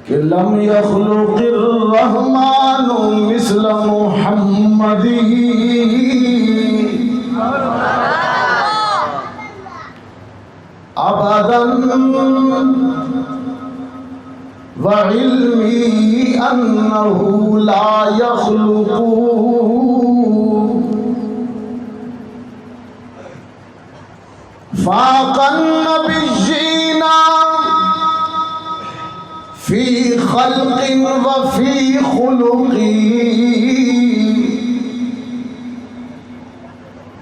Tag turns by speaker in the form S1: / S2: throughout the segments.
S1: کہ لم یخلق الرحمن مثل محمد ابدا وعلمی انہ لا یخلق فاق النبیین فی خلق وفی خلق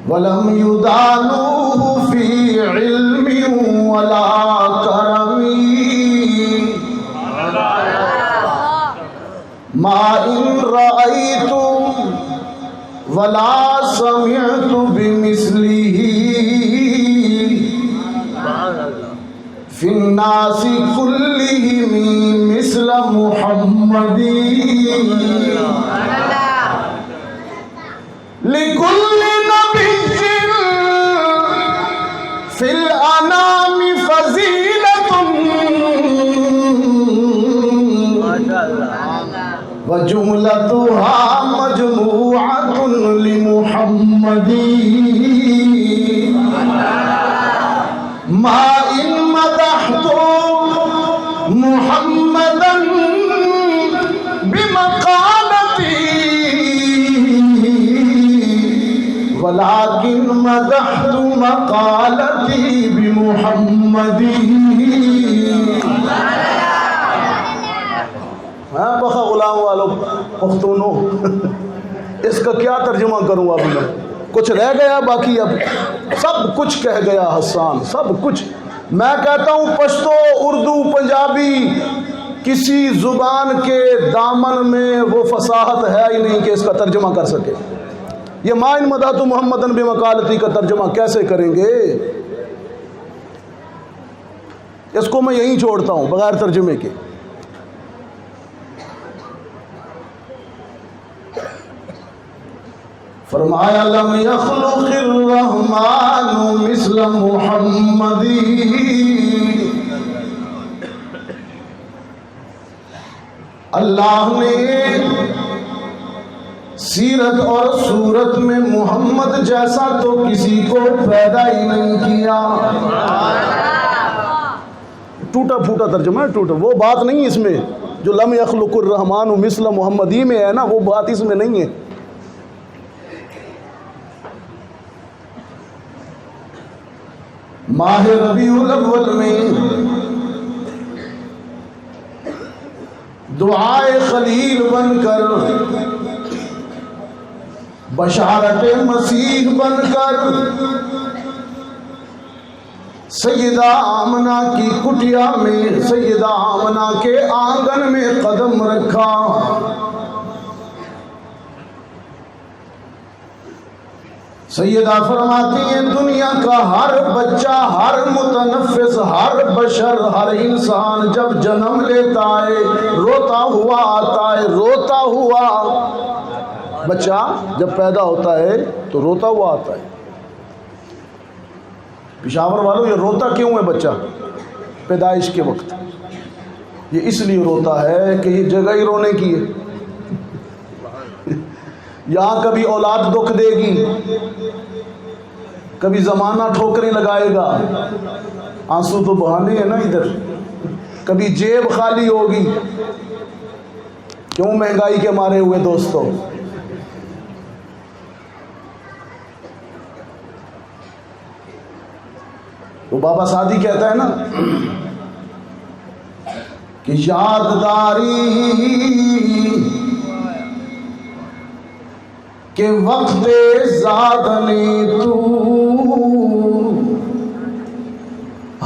S1: ولم یدانوہ فی علم ولا کرم ما ان رأیت ولا سمعت بمثلہ فی الناس کلہم مثل محمد لکل نبی فی الانام فضیلۃ وجملتها مجموعۃ لمحمد ما ان مدحت محمدا بمقالتی ولكن مدحت مقالتی بمحمد. ہاں بخا غلام والو پختونو اس کا کیا ترجمہ کروں اب میں؟ کچھ رہ گیا باقی؟ اب سب کچھ کہہ گیا حسان، سب کچھ. میں کہتا ہوں پشتو، اردو، پنجابی، کسی زبان کے دامن میں وہ فصاحت ہے ہی نہیں کہ اس کا ترجمہ کر سکے. یہ ما ان مدحت محمدن بمقالتی کا ترجمہ کیسے کریں گے؟ اس کو میں یہیں چھوڑتا ہوں بغیر ترجمے کے. فرمایا لم یخلق الرحمن مثل محمد. اللہ نے سیرت اور صورت میں محمد جیسا تو کسی کو پیدا ہی نہیں کیا. ٹوٹا پھوٹا ترجمہ ہے، ٹوٹا. وہ بات نہیں اس میں جو لم یخلق الرحمن مثل محمدی میں ہے نا، وہ بات اس میں نہیں ہے. ماہ ربیع الاول میں دعائے خلیل بن کر، بشارت مسیح بن کر سیدہ آمنہ کی کٹیا میں، سیدہ آمنہ کے آنگن میں قدم رکھا. سیدہ فرماتی ہیں دنیا کا ہر بچہ، ہر متنفس، ہر بشر، ہر انسان جب جنم لیتا ہے روتا ہوا آتا ہے. روتا ہوا بچہ جب پیدا ہوتا ہے تو روتا ہوا آتا ہے. پشاور والوں یہ روتا کیوں ہے بچہ پیدائش کے وقت؟ یہ اس لیے روتا ہے کہ یہ جگہ ہی رونے کی ہے. یہاں کبھی اولاد دکھ دے گی، کبھی زمانہ ٹھوکریں لگائے گا، آنسو تو بہانے ہیں نا ادھر. کبھی جیب خالی ہوگی، کیوں مہنگائی کے مارے ہوئے دوستوں. وہ بابا سعدی کہتا ہے نا کہ یادداری کہ وقت زادنی تو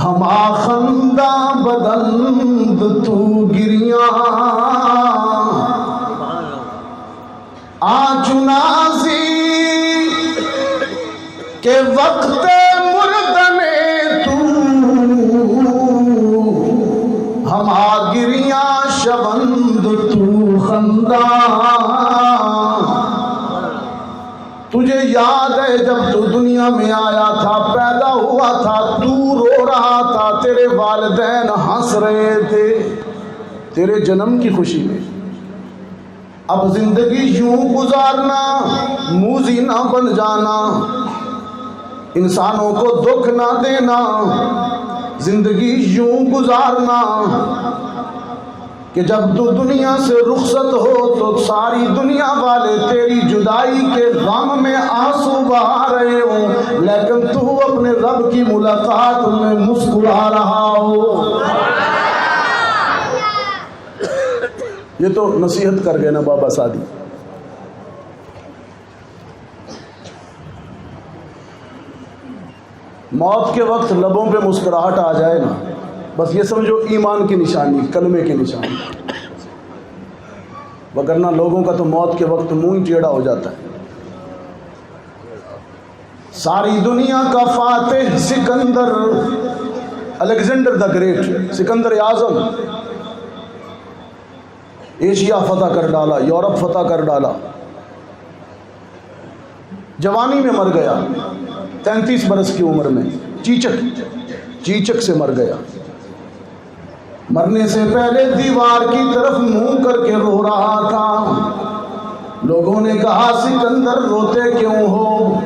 S1: ہما خندہ بدند تو گریاں آج نازی کہ وقت مردنے تو ہما گریاں شبند تو خندہ. تجھے یاد ہے جب تو دنیا میں آیا تھا، پیدا ہوا تھا، تو رو رہا تھا، تیرے والدین ہنس رہے تھے. تیرے جنم کی خوشی میں۔ اب زندگی یوں گزارنا، موذی نہ بن جانا، انسانوں کو دکھ نہ دینا، زندگی یوں گزارنا کہ جب تو دنیا سے رخصت ہو تو ساری دنیا والے تیری جدائی کے غم میں آنسو بہا رہے ہوں، لیکن تو اپنے رب کی ملاقات میں مسکرا رہا ہو۔ یہ تو نصیحت کر گئے نا بابا سعدی۔ موت کے وقت لبوں پہ مسکراہٹ آ جائے نا، بس یہ سمجھو ایمان کی نشانی، کلمے کی نشانی، وگرنہ لوگوں کا تو موت کے وقت منہ ہی ٹیڑھا ہو جاتا ہے۔ ساری دنیا کا فاتح Sikandar, Alexander the great, Sikandar Azam, ایشیا فتح کر ڈالا، یورپ فتح کر ڈالا، جوانی میں مر گیا، 33 برس کی عمر میں، چیچک سے مر گیا۔ مرنے سے پہلے دیوار کی طرف منہ کر کے رو رہا تھا۔ لوگوں نے کہا سکندر روتے کیوں ہو؟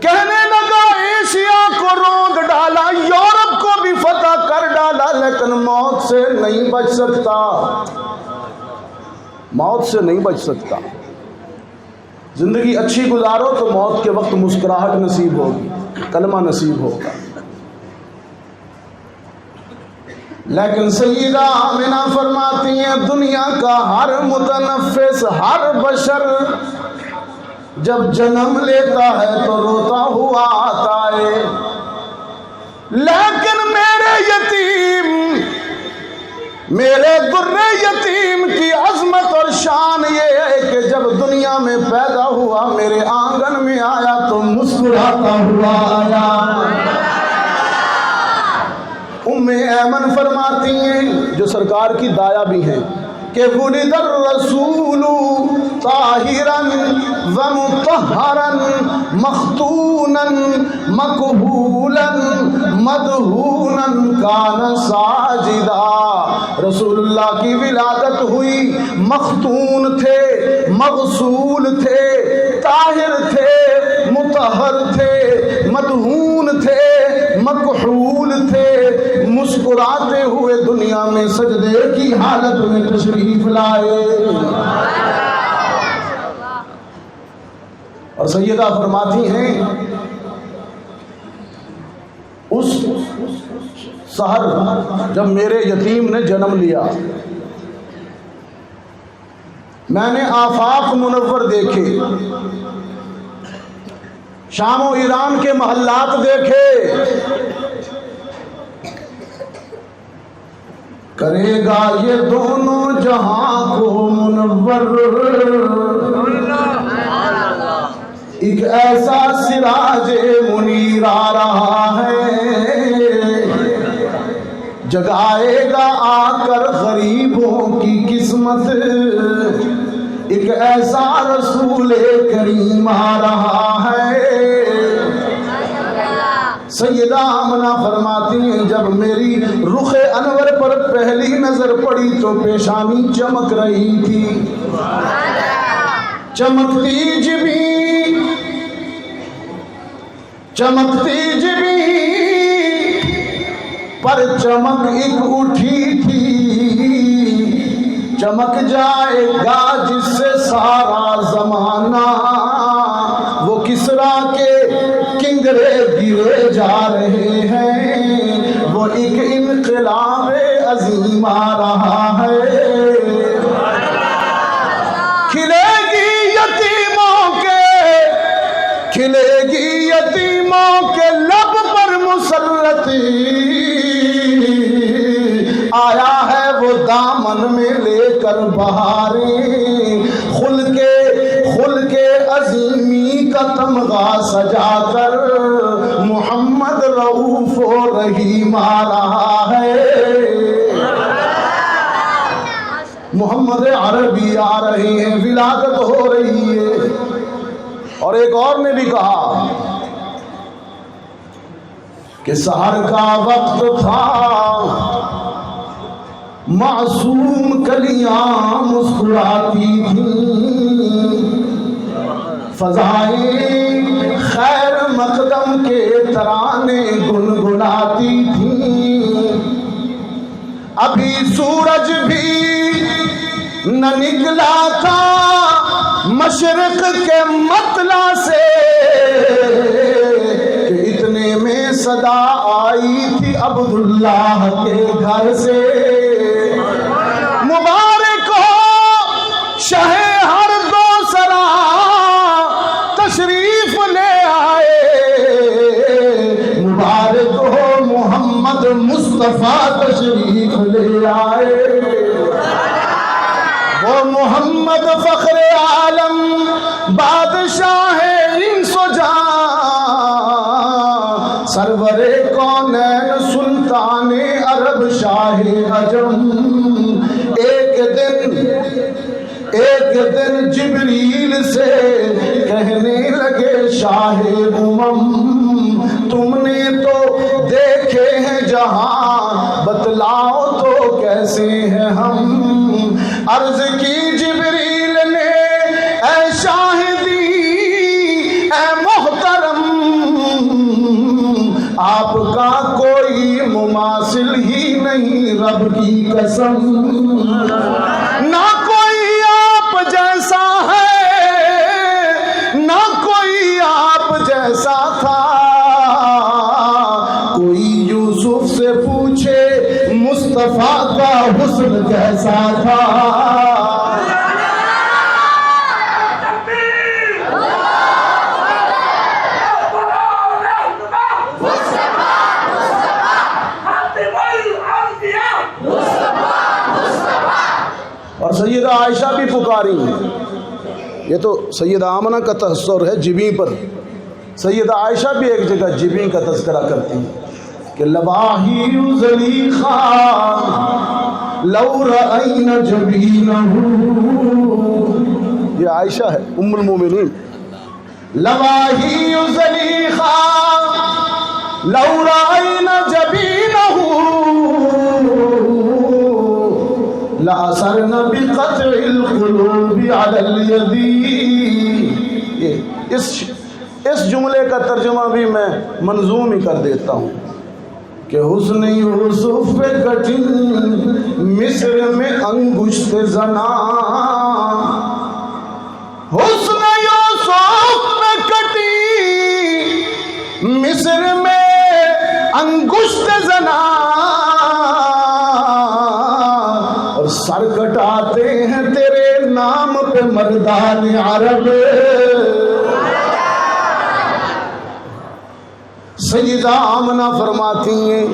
S1: کہنے لگا ایشیا کو روند ڈالا، یورپ کو بھی فتح کر ڈالا، لیکن موت سے نہیں بچ سکتا، موت سے نہیں بچ سکتا۔ زندگی اچھی گزارو تو موت کے وقت مسکراہٹ نصیب ہوگی، کلمہ نصیب ہوگا۔ لیکن سیدہ آمنہ فرماتی ہیں دنیا کا ہر متنفس، ہر بشر جب جنم لیتا ہے تو روتا ہوا آتا ہے، لیکن میرے یتیم، میرے در یتیم کی عظمت اور شان یہ ہے کہ جب دنیا میں پیدا ہوا میرے آنگن میں آیا تو مسکراتا ہوا آیا۔ ام ایمن فرماتی ہیں جو سرکار کی دایا بھی ہیں کہ ولد الرسول طاہرا ومطہرا مختونا مقبولا مدہونا کان ساجدا۔ رسول اللہ کی ولادت ہوئی، مختون تھے، مغسول تھے، طاہر تھے، مطہر تھے، مدہون تھے، مکحول تھے، مسکراتے ہوئے دنیا میں سجدے کی حالت میں تشریف لائے۔ اور سیدہ فرماتی ہیں اس سحر جب میرے یتیم نے جنم لیا، میں نے آفاق منور دیکھے، شام و ایران کے محلات دیکھے، کرے گا یہ دونوں جہاں کو منور، ایک ایسا سراج منیر آ رہا ہے، جگائے گا آ کر غریبوں کی قسمت، ایک ایسا رسول کریم آ رہا ہے۔ سیدہ آمنہ فرماتی ہیں جب میری رخ انور پر پہلی نظر پڑی تو پیشانی چمک رہی تھی، چمکتی جبیں پر چمک ایک اٹھی تھی، چمک جائے گا جس سے سارا زمانہ، وہ کسریٰ کے کنگرے گرے جا رہے ہیں، وہ ایک انقلاب عظیم آ رہا ہے۔ کھلے گی یتیموں کے لب پر مسلطی، آیا ہے وہ دامن میں لے کر بہاریں، خل کے عظیمی کا تمغہ سجا کر محمد رؤوف و رحیم آ رہا ہے، محمد عربی آ رہے ہیں، ولادت ہو رہی ہے۔ اور ایک اور نے بھی کہا کہ سحر کا وقت تھا، معصوم کلیاں مسکراتی تھیں، فضائیں خیر مقدم کے ترانے گنگناتی تھیں، ابھی سورج بھی نہ نکلا تھا مشرق کے مطلع سے کہ اتنے میں صدا آئی تھی عبداللہ کے گھر سے، مبارک ہو شہ ہر دو سرا تشریف لے آئے، مبارک ہو محمد مصطفیٰ تشریف لے آئے، وہ محمد فخر عالم بادشاہ انس و جاں، سرور کونین سلطان عرب شاہ عجم، ایک دن جبریل سے کہنے لگے شاہ تم نے تو دیکھے ہیں جہاں، بتلاؤ تو کیسے ہیں ہم، عرض کی جبریل نے اے شاہدی اے محترم، آپ کا کوئی مماثل ہی نہیں رب کی قسم، نہ کوئی آپ جیسا ہے نہ کوئی آپ جیسا تھا، کوئی یوسف سے پوچھے مصطفیٰ کا حسن کیسا تھا، اور سیدہ عائشہ بھی پکاری ہیں، یہ تو سیدہ آمنہ کا تحسر ہے جبیں پر، سیدہ عائشہ بھی ایک جگہ جبیں کا تذکرہ کرتی ہیں کہ لواہی زلیخا لو رأین جبینہ، یہ عائشہ ہے ام المومنین، لواہی زلیخا لو رأین جبینہ لأثرن بقطع القلوب علی الیدین، اس جملے کا ترجمہ بھی میں منظوم ہی کر دیتا ہوں کہ حسن یوسف پہ کٹی مصر میں انگشت زنا، حسن یوسف پہ کٹی مصر میں انگشت زنا، اور سر کٹاتے ہیں تیرے نام پہ مردان عرب، سیدہ آمنہ فرماتی ہیں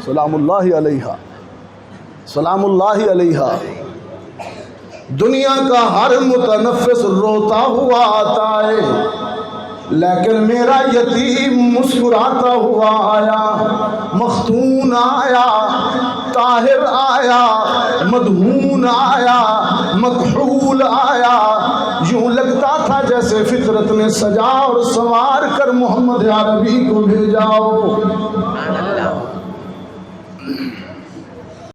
S1: سلام اللہ علیہا، سلام اللہ علیہا، دنیا کا ہر متنفس روتا ہوا آتا ہے، لیکن میرا یتیم مسکراتا ہوا آیا، مختون آیا، طاہر آیا، مدہون آیا، مکحول آیا، یوں لگتا تھا جیسے فطرت نے سجا اور سنوار کر محمد عربی کو بھیجا ہو۔